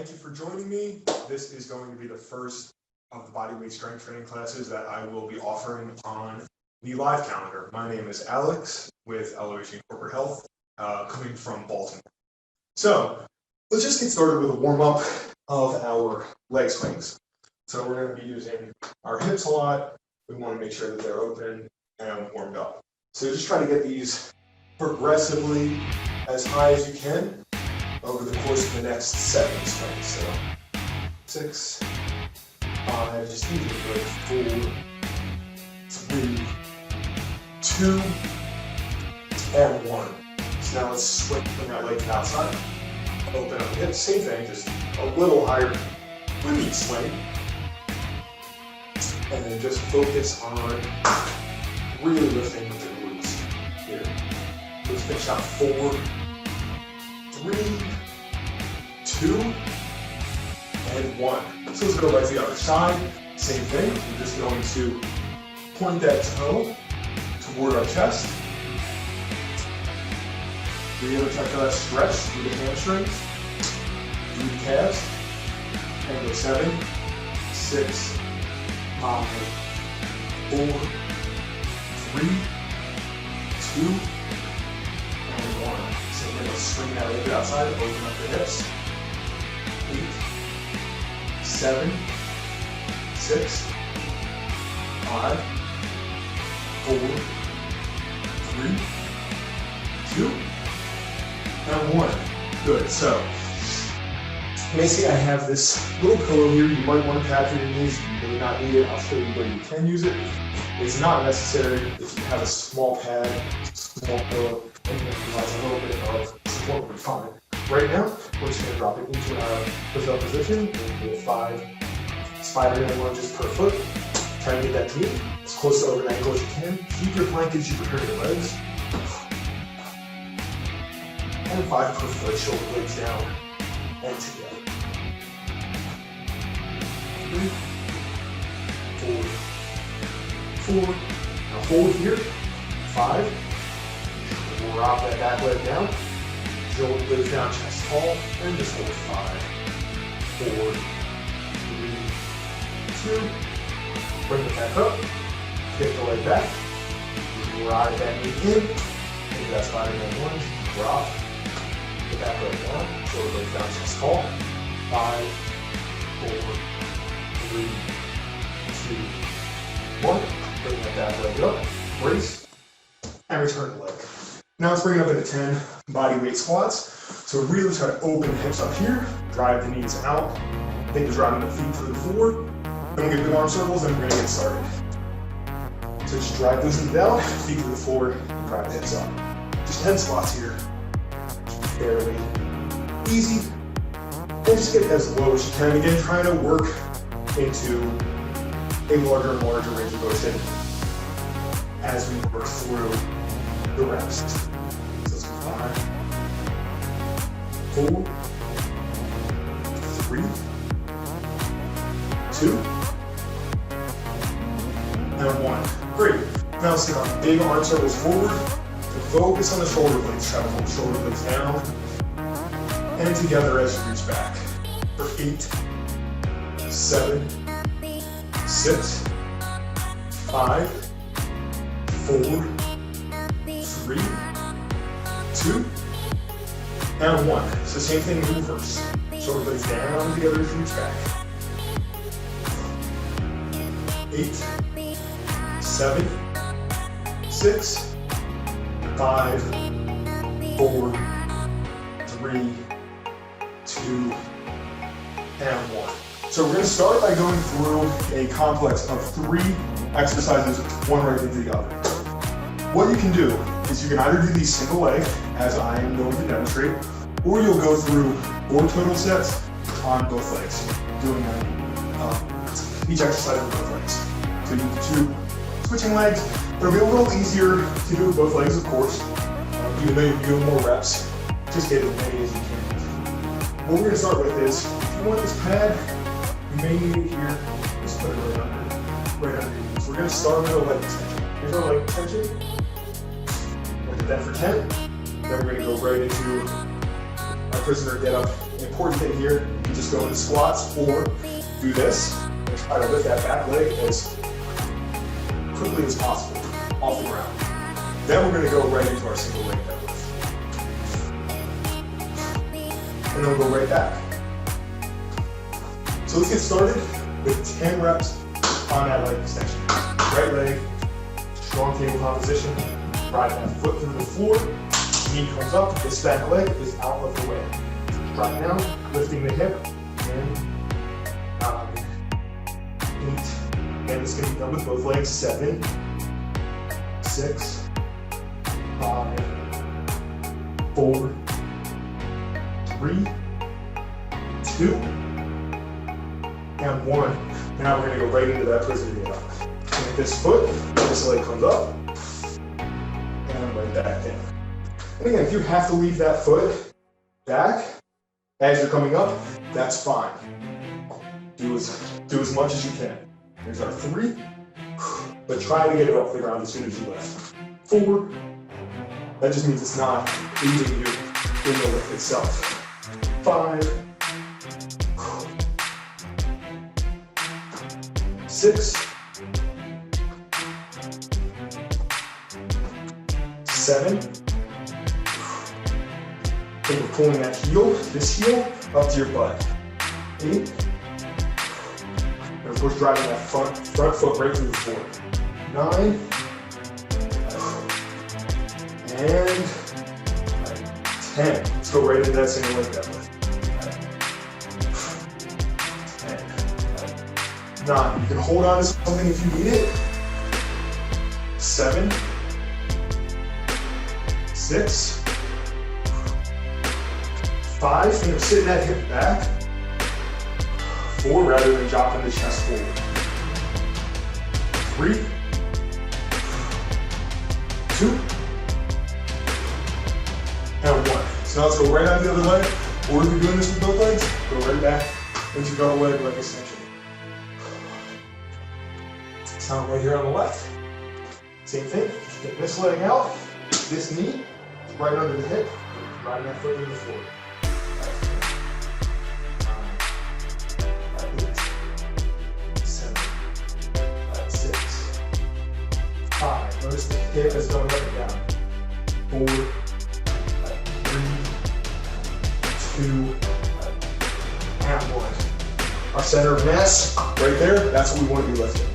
Thank you for joining me. This is going to be the first of the bodyweight strength training classes that I will be offering on the live calendar. My name is Alex with Elevation Corporate Health, coming from Baltimore. So let's just get started with a warm-up of our leg swings. So we're going to be using our hips a lot. We want to make sure that they're open and warmed up. So just try to get these progressively as high as you can over the course of the next 7 swings. So 6, 5, just easy break, 4, 3, 2, and 1. So now let's swing that leg to the outside. Open up the hips, same thing, just a little higher with each swing. And then just focus on really lifting with the glutes here. Let's finish out 4, 3, 2, and 1. So let's go right to the other side. Same thing. We're just going to point that toe toward our chest. Really try to that stretch through the hamstrings, through the calves. And go 7, 6, 5, 4, 3, 2, and 1. So we're going to swing that a little bit outside, open up the hips. 8, 7, 6, 5, 4, 3, 2, and 1. Good. So you may see I have this little pillow here. You might want to pad for your knees. You may not need it. I'll show you where you can use it. It's not necessary if you have a small pad, small pillow, and you utilize a little bit of support would be fine. Right now, we're just going to drop it into our push-up position with 5 spider lunges per foot. Try to get that knee as close to over the ankle as you can. Keep your plank as you prepare your legs. And 5 per foot, shoulder blades down and together. 3, 4, 4. Now hold here. 5. Drop that back leg down. Shoulder blades down, chest tall, and just hold 5, 4, 3, 2. Bring it back up. Kick the leg back. Ride that knee in. Into that spider-man lunge. Drop. The back leg down. Shoulder blades down, chest tall. 5, 4, 3, 2, 1. Bring that back leg up. Brace. And return the leg. Now let's bring it up into 10 body weight squats. So really try to open the hips up here, drive the knees out. Think of driving the feet to the floor. Then we'll get good arm circles and we're gonna get started. So just drive those knees out, feet to the floor, and drive the hips up. Just 10 squats here. Fairly easy. And just get as low as you can. Again, trying to work into a larger and larger range of motion as we work through the reps. So let's go 5, 4, 3, 2, and 1. Great. Now let's take our big arm circles forward. Focus on the shoulder blades. Try to hold shoulder blades down and together as you reach back. For 8, 7, 6, 5, 4, 3, 2, and 1. So same thing in reverse. Shoulder blades down together as you reach back. 8, 7, 6, 5, 4, 3, 2, and 1. So we're going to start by going through a complex of 3 exercises, one right into the other. What you can do is you can either do these single leg, as I am going to demonstrate, or you'll go through 4 total sets on both legs, doing each exercise on both legs. So you can do switching legs. It'll be a little easier to do with both legs, of course, even though you're doing more reps. Just get as many as you can. What we're going to start with is, if you want this pad, you may need it here. Just put it right underneath. So we're going to start with a leg extension. Here's our leg extension. We'll do that for 10. Then we're going to go right into our prisoner get up. The important thing here, you just go into squats or do this and try to lift that back leg as quickly as possible off the ground. Then we're going to go right into our single leg deadlift. And then we'll go right back. So let's get started with 10 reps on that leg extension. Right leg, strong tabletop position, ride that foot through the floor, knee comes up, this back leg is out of the way. Drop down, lifting the hip, and 9, 8, and it's going to be done with both legs, 7, 6, 5, 4, 3, 2, and 1. Now we're going to go right into that prisoner get up. With this foot, this leg comes up, and right back down. And again, if you have to leave that foot back as you're coming up, that's fine. Do as much as you can. Here's our 3, but try to get it off the ground as soon as you lift. 4, that just means it's not leaving you in the lift itself. 5, 6, 7, think we're pulling that heel, this heel, up to your butt. 8, and of course driving that front foot right through the floor. 9, and 10. Let's go right into that single leg deadlift. 10, 9. You can hold on to something if you need it. 7, 6, 5, think of sitting that hip back. 4, rather than dropping the chest forward. 3, 2, and 1. So now let's go right on the other leg. Or if you're doing this with both legs, go right back into double leg extension. Sound right here on the left. Same thing, get this leg out, this knee, right under the hip, riding that foot to the floor. 5. Notice the hip is going up and down. 4, 3, 2, and 1. Our center of mass, right there, that's what we want to be lifting.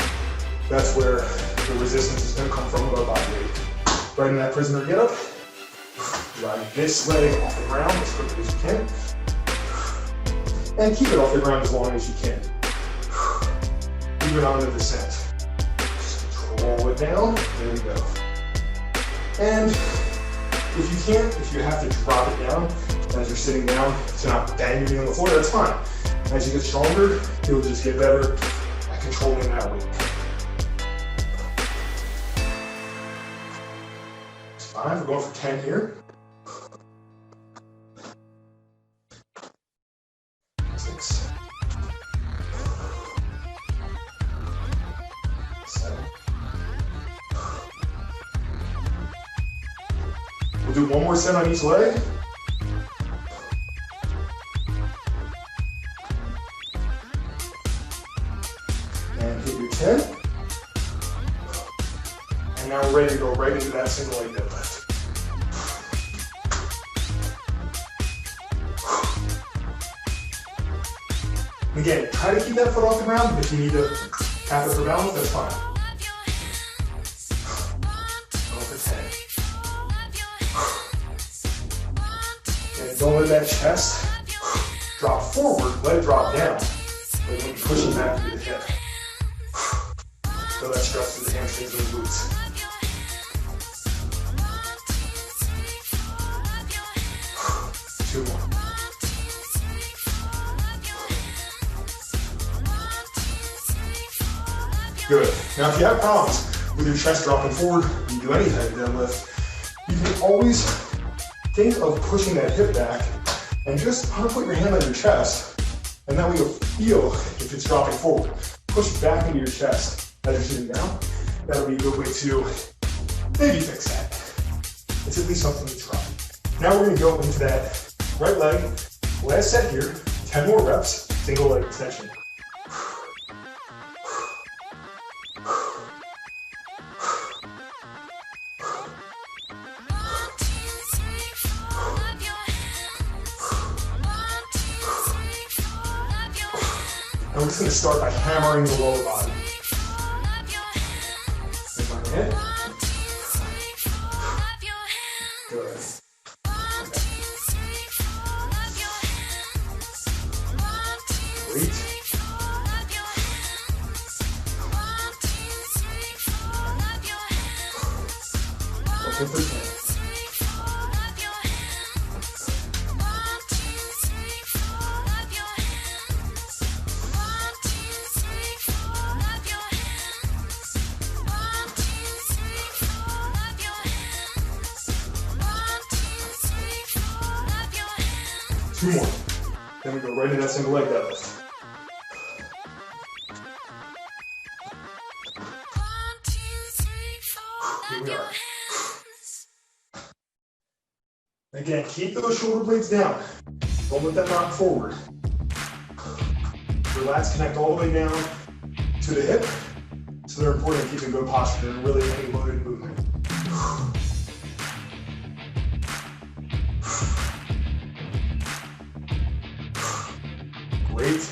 That's where the resistance is going to come from with our body weight. Right in that prisoner get up. Ride this leg off the ground as quickly as you can. And keep it off the ground as long as you can. Even on the descent. Roll it down, there we go. And if you can't, if you have to drop it down as you're sitting down to not bang your knee on the floor, that's fine. As you get stronger, you'll just get better at controlling that weight. It's fine, we're going for 10 here. 6, 7. We'll do one more set on each leg. And hit your 10. And now we're ready to go right into that single leg deadlift. Again, try to keep that foot off the ground. If you need to have it for balance, that's fine. Go for 10. And don't let that chest drop forward, let it drop down. Like when you're pushing back through the hip. Feel that stress through the hamstrings and the glutes. Two more. Good. Now if you have problems with your chest dropping forward, when you do any type of deadlift, you can always think of pushing that hip back and just put your hand on your chest, and that way you'll feel if it's dropping forward. Push back into your chest as you're sitting down. That'll be a good way to maybe fix that. It's at least something to try. Now we're gonna go into that right leg, last set here, 10 more reps. Single leg extension. I'm just going to start by hammering the lower body. Take my hand. Good. Great. Looking for 10. Two more. Then we go right into that single leg deadlift. Here we are. Again, keep those shoulder blades down. Don't let them knock forward. Your lats connect all the way down to the hip. So they're important in keeping good posture and really any loaded movement. Great.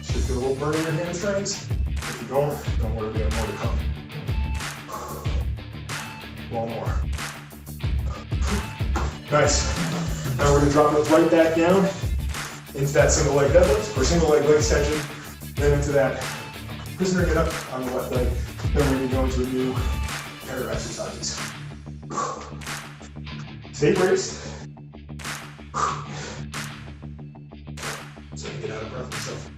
Should feel a little burn in your hamstrings. If you don't worry, we have more to come. One more. Nice. Now we're going to drop it right back down into that single leg deadlift or single leg extension, then into that prisoner get up on the left leg. Then we're going to go into a new pair of exercises. Stay braced. So you get out of breath yourself.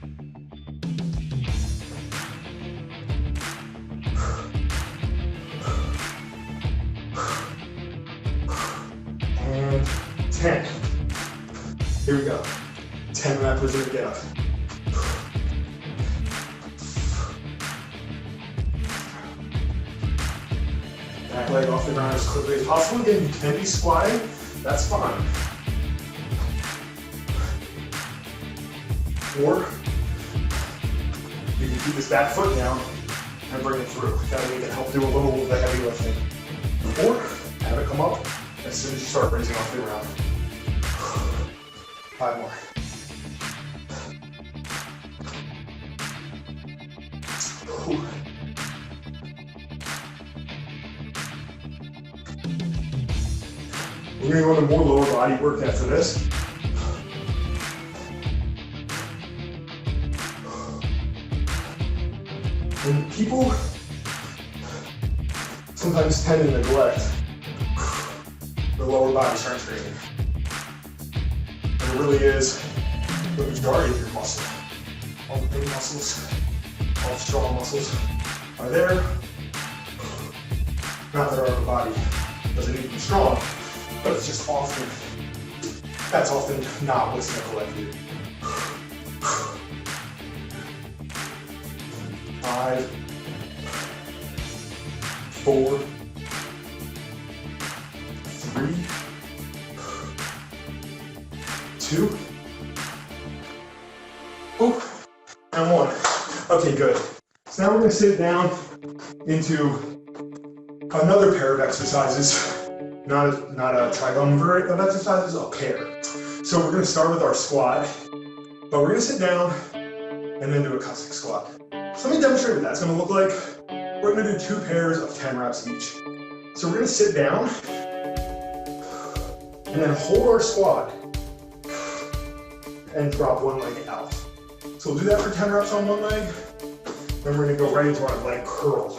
And 10. Here we go. 10 on that prisoner get up. Back leg off the ground as quickly as possible. Again, you can be squatting. That's fine. Or you can keep this back foot down and bring it through. That way you can help do a little of the heavy lifting. Or have it come up as soon as you start raising off the ground. 5 more. We're going to go into more lower body work after this. And people sometimes tend to neglect the lower body strength training. And it really is the majority of your muscle. All the big muscles, all the strong muscles are there. Not that our upper body doesn't need to be strong, but it's just often, that's often not what's neglected. 5, 4, 3, 2, and 1. Okay, good. So now we're going to sit down into another pair of exercises. Not a triumvirate of exercises, a pair. So we're going to start with our squat, but we're going to sit down and then do a Cossack squat. So let me demonstrate what that's going to look like. We're going to do 2 pairs of 10 reps each. So we're going to sit down and then hold our squat and drop one leg out. So we'll do that for 10 reps on one leg. Then we're going to go right into our leg curl.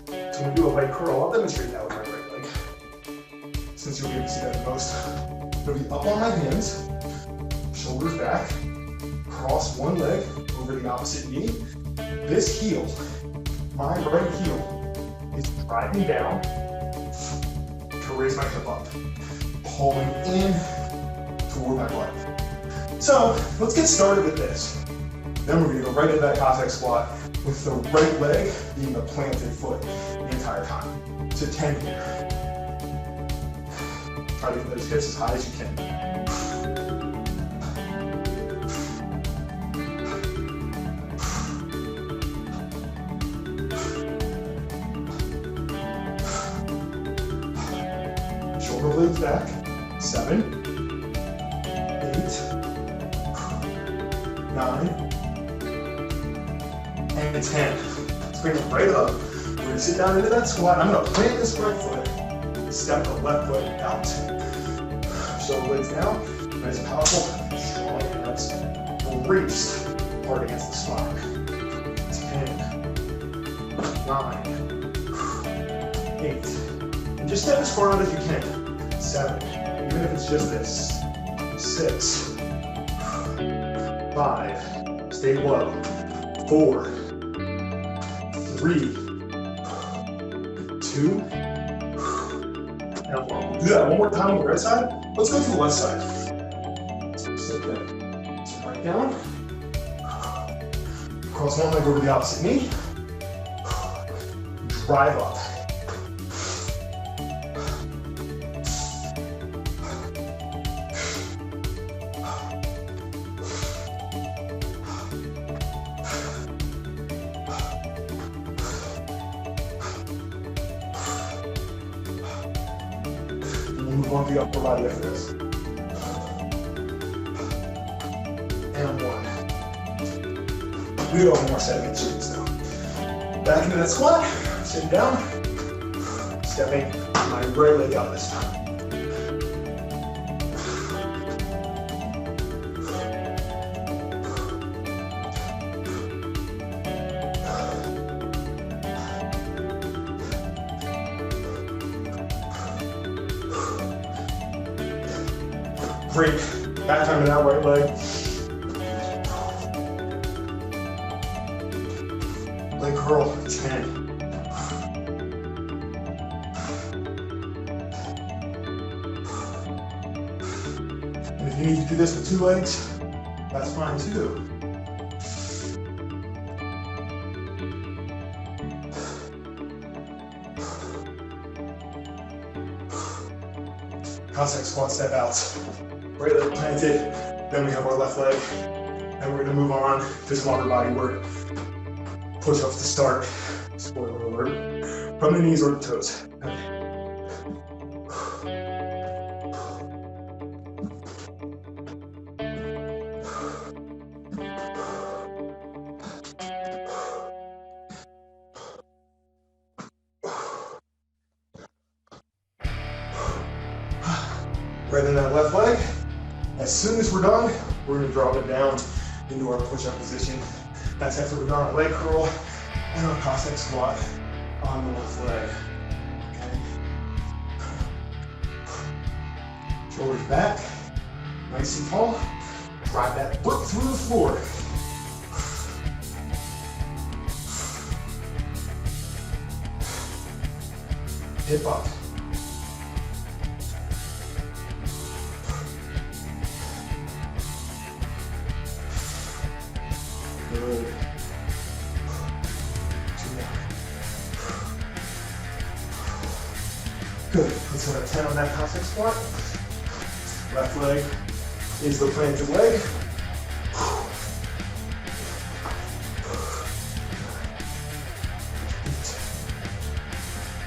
So when we do a leg curl, I'll demonstrate that with my right leg. Since you'll be able to see that the most. I'm going to be up on my hands, shoulders back, cross one leg over the opposite knee. This heel, my right heel, is driving down to raise my hip up, pulling in toward my butt. So let's get started with this. Then we're going to go right into that Cossack squat with the right leg being the planted foot the entire time. So 10 here. Try to get those hips as high as you can. legs back. 7, 8, 9, and 10. Let's bring them right up. We're gonna sit down into that squat. I'm gonna plant this right foot, step the left foot out. Shoulder blades down. Nice, powerful, strong abs. Braced hard against the spine. 10, 9, 8. And just step as far out as you can. 7, even if it's just this. 6, 5, stay low. 4, 3, 2, and 1. We'll do that one more time on the right side. Let's go to the left side. Sit there. Sit right down. Cross one leg over the opposite knee. Drive up. Move on to the upper body after this. And 1. We do one more set of each of these now. Back into that squat, sit down, stepping my right leg out this time. Great. Back time to that right leg. Leg curl, 10. And if you need to do this with 2 legs, that's fine too. Cossack squat, step out. Right leg planted, then we have our left leg, and we're gonna move on to some upper body work. Push-ups to start. Spoiler alert. From the knees or the toes. Okay. Right in that left leg. As soon as we're done, we're gonna drop it down into our push-up position. That's after we've done our leg curl and our Cossack squat on the left leg. Okay. Shoulders back, nice and tall. Drive that foot through the floor. Hip up. Good. 2 more. Good. Let's go to 10 on that Cossack squat. Left leg is the planted leg.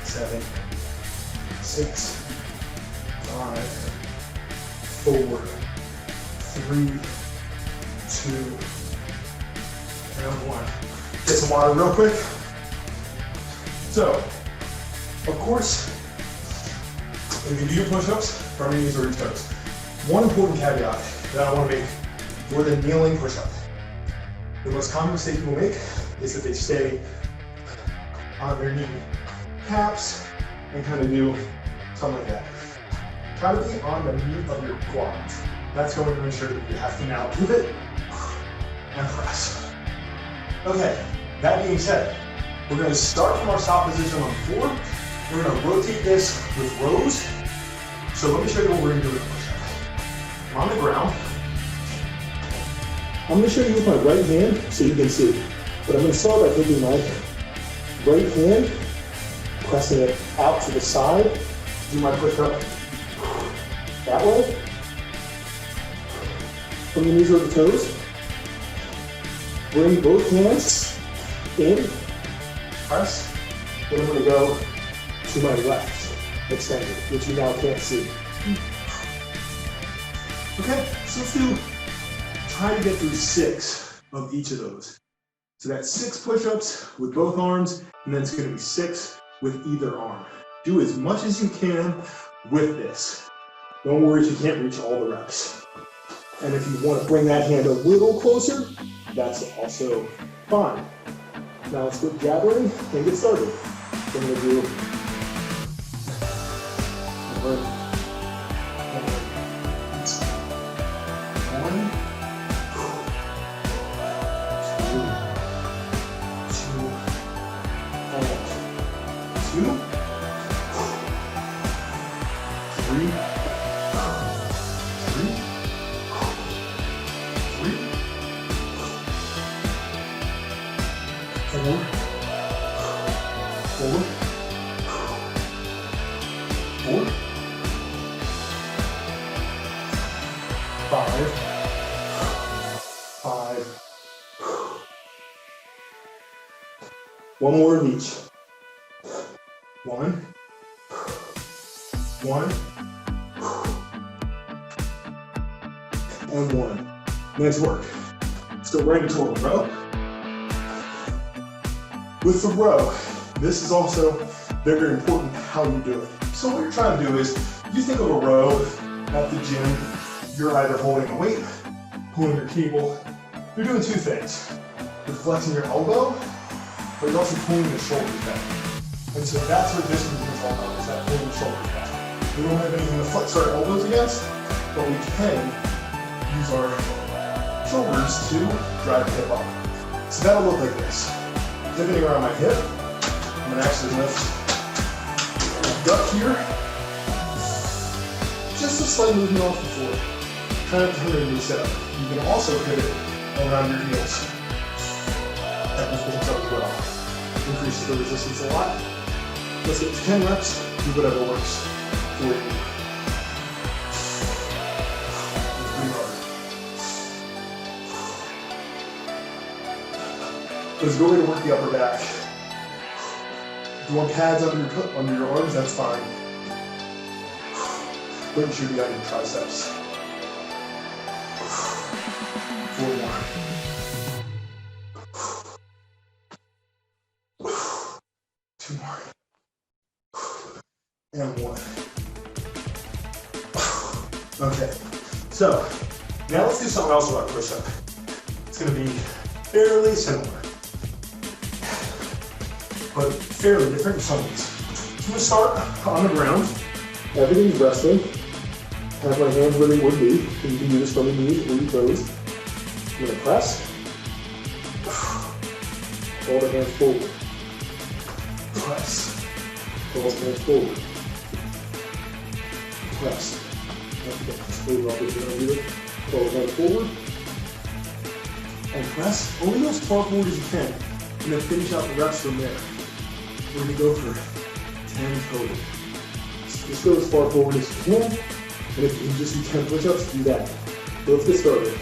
7, 6, 5, 4, 3, 2, and 1. Get some water real quick. So, of course, when you do your push-ups, from your knees or your toes, one important caveat that I want to make for the kneeling push-up. The most common mistake people make is that they stay on their knee caps and kind of do something like that. Try to be on the meat of your quads. That's going to ensure that you have to now pivot and press. Okay, that being said, we're going to start from our stop position on the floor. We're going to rotate this with rows. So let me show you what we're going to do with the push-up. I'm on the ground. I'm going to show you with my right hand so you can see. But I'm going to start by taking my right hand, pressing it out to the side, do my push-up that way. From the knees or the toes. Bring both hands in, press. Then I'm going to go to my left extended, which you now can't see. Okay, so try to get through 6 of each of those. So that's 6 push-ups with both arms, and then it's gonna be 6 with either arm. Do as much as you can with this. Don't worry if you can't reach all the reps. And if you want to bring that hand a little closer, that's also fine. Now let's quit jabbering and get started. So I'm gonna do one, two, three, four, 5. One more of each. 1, and 1. Nice work. Let's go right into a row. With the row, this is also very, very important how you do it. So what you're trying to do is, you think of a row at the gym, you're either holding a weight, pulling your cable. You're doing 2 things. You're flexing your elbow, but you're also pulling the shoulders back. And so that's what this movement is all about, is that pulling the shoulders back. We don't have anything to flex our elbows against, but we can use our shoulders to drive the hip up. So that'll look like this. Pivoting around my hip, I'm gonna actually lift my gut here. Just a slight movement off the floor. Kind of turn into a setup. You can also pivot around your heels. That will things up as well. Increases the resistance a lot. Let's get to 10 reps, do whatever works for you. It's pretty hard. Let's go way to work the upper back. If you want pads under your arms, that's fine. But you should be on your triceps. 4 more. 2 more. And 1. Okay, so now let's do something else with our push-up. It's gonna be fairly similar, but fairly different in some ways. So I'm gonna start on the ground. Everything's resting. Have my hands where they would be. And you can do this from your knees or your toes. I'm gonna press. All the hands forward. Press. All the hands forward. Press. All the hands forward. And press. Only go as far forward as you can. And then finish out the reps from there. We're gonna go for 10 total. Just go as far forward as you can. And if you can just do 10 push-ups, do that. So let's get started.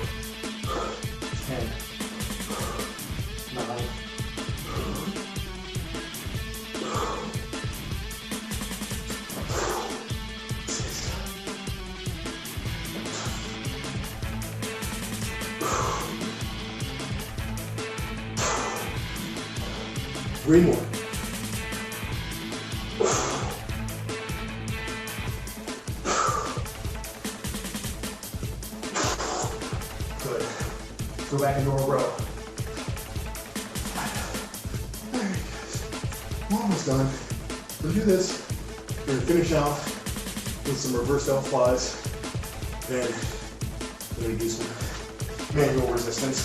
10, 9, 6, 3 more. Good. Go back into a row. There you go. We're almost done. We'll do this. We're gonna finish out with some reverse L flies. Then we're gonna do some manual resistance.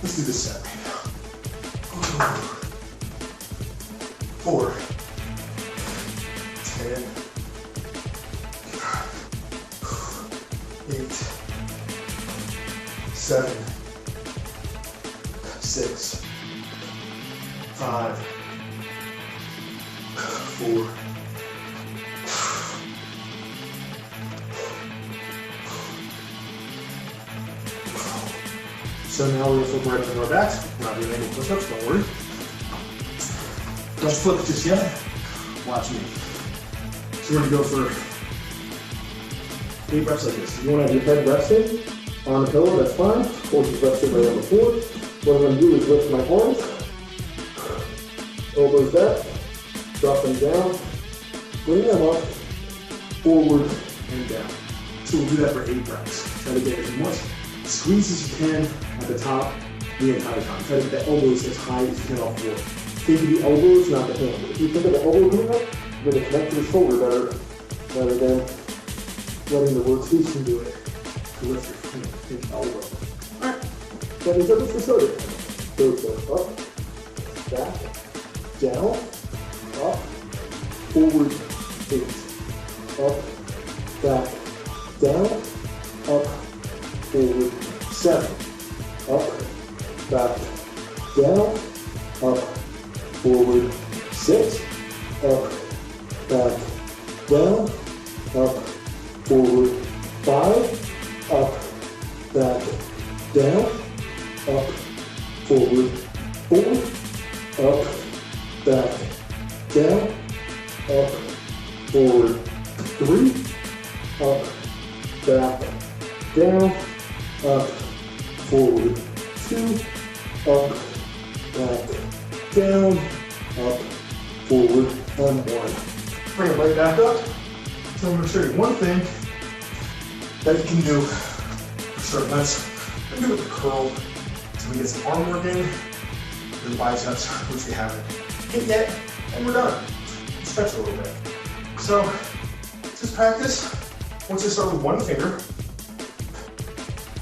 Let's do this set right now. 4, 10, 8, 7, 6, 5, 4, so now we're going to flip right on our backs. We're not doing any push-ups, don't worry. Don't flip just yet. Watch me. So we're going to go for 8 reps like this. You want to have your head resting on the pillow, that's fine. Or just resting right on the floor. What I'm going to do is lift my arms, elbows back, drop them down, bring them up, forward, and down. So we'll do that for 8 reps. Try to get as much squeeze as you can at the top the entire time. Try to get the elbows as high as you can off the floor. Think of the elbows, not the hand. If you think of the elbow coming up, you're going to connect to the shoulder better rather than letting the rotation do it to lift your hand, pinch elbow. Alright, that means everything's started. So up, back, down, up, forward, 8. Up, back, down, up, forward, 7. Up, back, down, up, forward, 6. Up, back, down, up, forward, 5. Up, back, down, up, forward, 4. Up, back, down, up, forward, 3. Up, back, down, up, forward, 2. Up, back, down, up, forward, and 1. Bring it right back up. So I'm going to show you one thing that you can do for certain lifts. I'm going to do the curl so we get some arm work in, and biceps, which we haven't hit yet, and we're done. Stretch a little bit. So just practice. Once you start with one finger,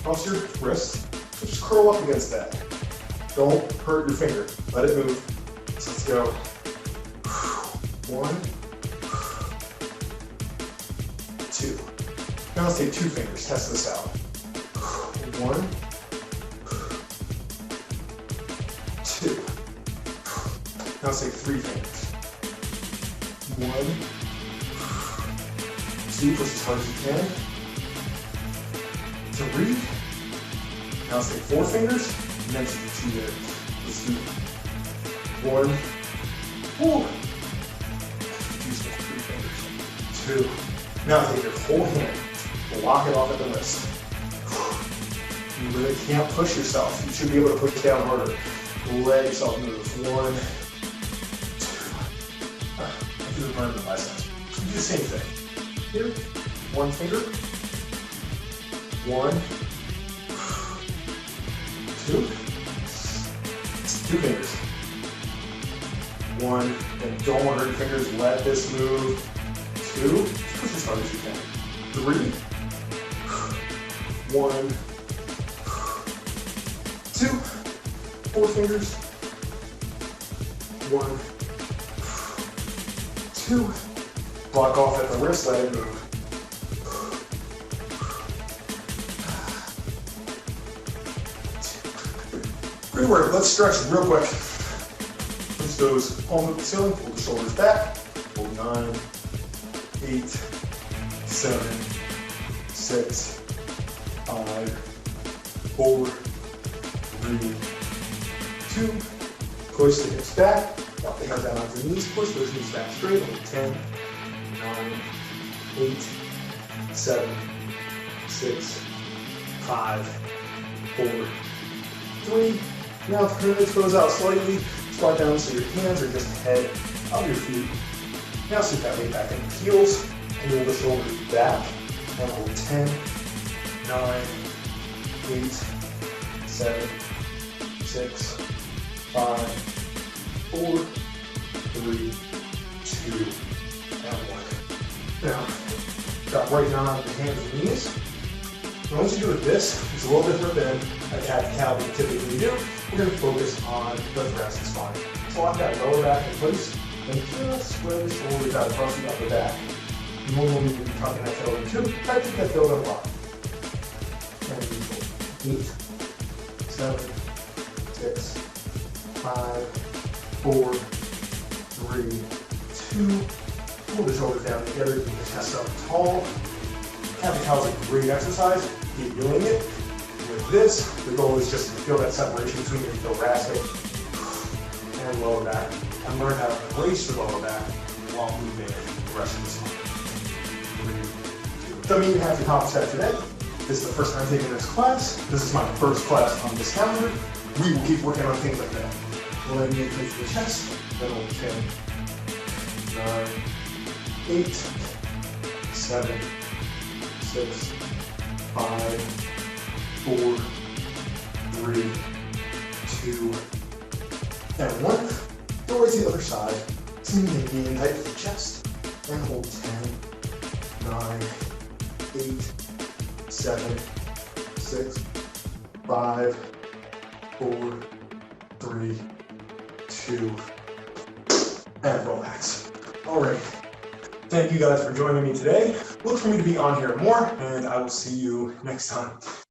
cross your wrist, so just curl up against that. Don't hurt your finger. Let it move. So let's go. 1, 2. Now let's take 2 fingers. Test this out. 1, 2. Now let's take 3 fingers. 1, 2. Push as hard as you can. 3. Now let's take 4 fingers. And then take 2 there. Let's do 1. Woo. Use 3 fingers. 2. Now take your whole hand. Lock it off at the wrist. You really can't push yourself. You should be able to push down harder. Let yourself move. 1, 2. I feel the burn in the biceps. Do the same thing. Here, 1 finger. 1, 2. 2 fingers. 1, and don't want to hurt your fingers. Let this move. 2. Push as hard as you can. 3. 1, 2, 4 fingers. 1, 2. Block off at the wrist, let it move. Great work. Let's stretch real quick. Push those palms up the ceiling, pull the shoulders back. Hold 9, 8, 7, 6, 5, 4, 3, 2. Push the hips back. Drop the hands down onto the knees. Push those knees back straight. 10, 9, 8, 7, 6, 5, 4, 3. Now if your hips goes out slightly, squat down so your hands are just ahead of your feet. Now sit that weight back in the heels. Pull the shoulders back. And hold 10, 9, 8, 7, 6, 5, 4, 3, 2, and 1. Now, drop right down onto the hands and knees. And once you do it this, it's a little different than a cat-to-cow we typically do. We're going to focus on the thoracic spine. So lock that lower back in place and just spread the shoulders out across the upper back. Normally we'll be tucking that tail in 2. Try to keep that tail in lock. 8, 7, 6, 5, 4, 3, 2. Pull the shoulders down together, keep the chest up tall. Cat-to-cow is a great exercise. Keep doing it. With this, the goal is just to feel that separation between your thoracic and lower back, and learn how to brace your lower back while moving the rest of the spine. 3, 2, That means you have to accomplish that today. This is the first time taking this class. This is my first class on this calendar. We will keep working on things like that. We'll add knee to the chest. Then we'll 10, 9, 8, 7, 6, 5, 4, 3, 2, and 1. Go right to the other side. So you can knee tight to the chest. And hold 10, 9, 8, 7, 6, 5, 4, 3, 2, and relax. All right. Thank you guys for joining me today. Look for me to be on here more, and I will see you next time.